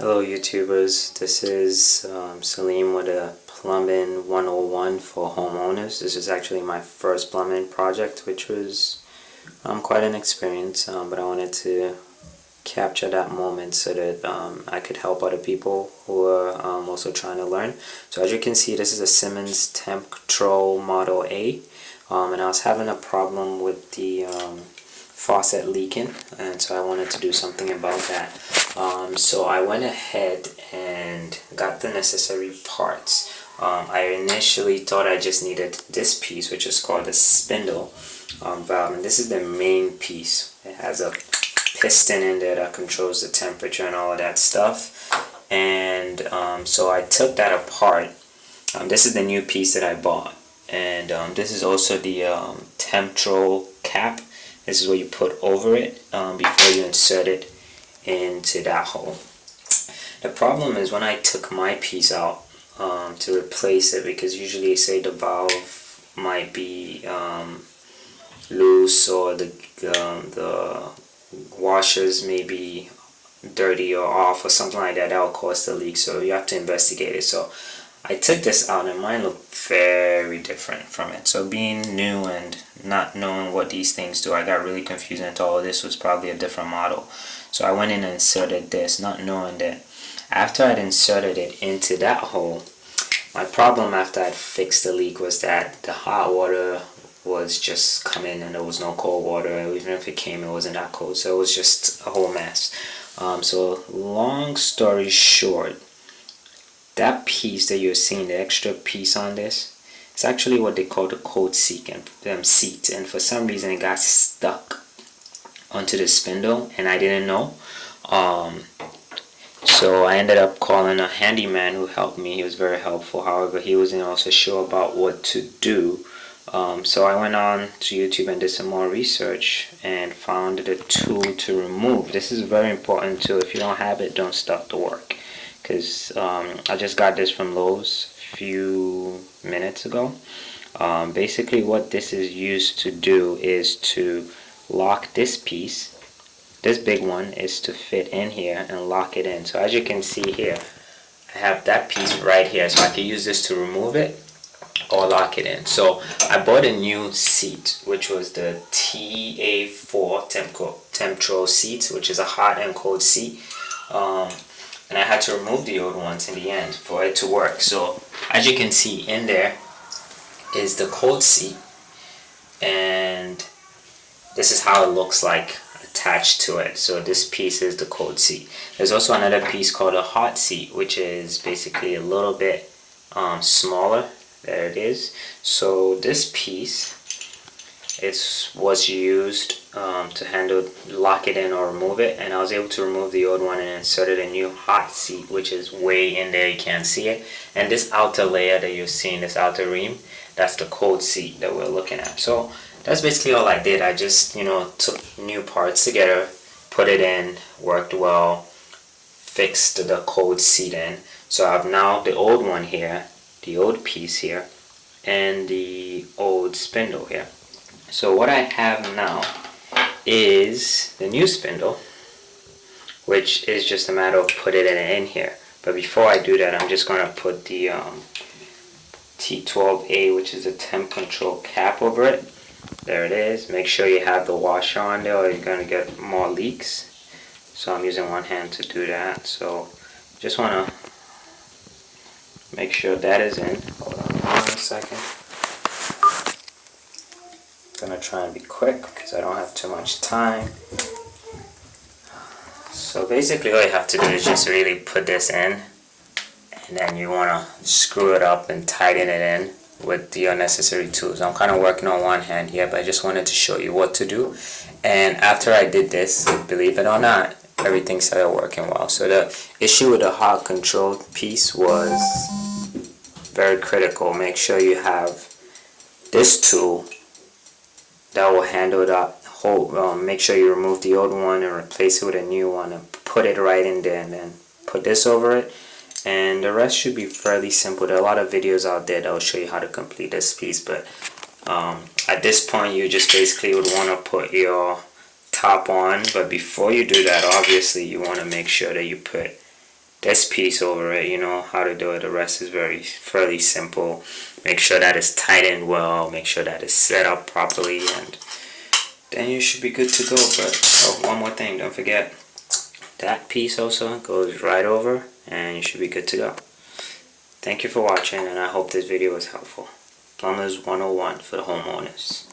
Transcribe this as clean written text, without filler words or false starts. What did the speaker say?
Hello YouTubers, this is Salim with a Plumbing 101 for homeowners. This is actually my first plumbing project, which was quite an experience, but I wanted to capture that moment so that I could help other people who are also trying to learn. So as you can see, this is a Symmons Temptrol Model A, and I was having a problem with the faucet leaking, and so I wanted to do something about that. So I went ahead and got the necessary parts. I initially thought I just needed this piece, which is called the spindle valve, and this is the main piece. It has a piston in there that controls the temperature and all of that stuff. And so I took that apart. This is the new piece that I bought, and this is also the Temptrol cap. This is what you put over it before you insert it into that hole. The problem is when I took my piece out to replace it, because usually say the valve might be loose, or the washers may be dirty or off or something like that. That will cause the leak, so you have to investigate it. So I took this out and mine looked very different from it. So being new and not knowing what these things do, I got really confused and thought, oh, this was probably a different model. So I went in and inserted this, not knowing that after I'd inserted it into that hole, my problem after I'd fixed the leak was that the hot water was just coming and there was no cold water. Even if it came, it wasn't that cold. So it was just a whole mess. So long story short, that piece that you're seeing, the extra piece on this, it's actually what they call the cold seat, and for some reason it got stuck onto the spindle, and I didn't know. So I ended up calling a handyman who helped me. He was very helpful. However, he wasn't also sure about what to do. So I went on to YouTube and did some more research and found the tool to remove. This is a very important tool. If you don't have it, don't start the work. Because I just got this from Lowe's a few minutes ago. Basically what this is used to do is to lock this piece. This big one is to fit in here and lock it in. So as you can see here, I have that piece right here, so I can use this to remove it or lock it in. So I bought a new seat, which was the TA4 Temptrol seat, which is a hot and cold seat. And I had to remove the old ones in the end for it to work. So as you can see, in there is the cold seat, and this is how it looks like attached to it. So this piece is the cold seat. There's also another piece called a hot seat, which is basically a little bit smaller. There it is. So this piece was used to lock it in or remove it, and I was able to remove the old one and inserted a new hot seat, which is way in there, you can't see it. And this outer layer that you're seeing, this outer ream, that's the cold seat that we're looking at. So that's basically all I did. I just took new parts together, put it in, worked well, fixed the cold seat in. So I have now the old one here, the old piece here, and the old spindle here. So what I have now is the new spindle, which is just a matter of putting it in here. But before I do that, I'm just going to put the T12A, which is a temp control cap, over it. There it is. Make sure you have the washer on there or you're going to get more leaks. So I'm using one hand to do that. So just want to make sure that is in. Hold on 1 second. Gonna try and be quick because I don't have too much time. So basically all you have to do is just really put this in, and then you want to screw it up and tighten it in with the unnecessary tools. I'm kind of working on one hand here, but I just wanted to show you what to do. And after I did this, believe it or not, everything started working well. So the issue with the hot control piece was very critical. Make sure you have this tool that will handle that whole. Make sure you remove the old one and replace it with a new one and put it right in there, and then put this over it, and the rest should be fairly simple. There are a lot of videos out there that will show you how to complete this piece, but at this point you just basically would want to put your top on. But before you do that, obviously you want to make sure that you put this piece over it, you know how to do it. The rest is fairly simple. Make sure that it's tightened well, make sure that it's set up properly, and then you should be good to go. But oh, one more thing, don't forget, that piece also goes right over, and you should be good to go. Thank you for watching, and I hope this video was helpful. Plumbers 101 for the homeowners.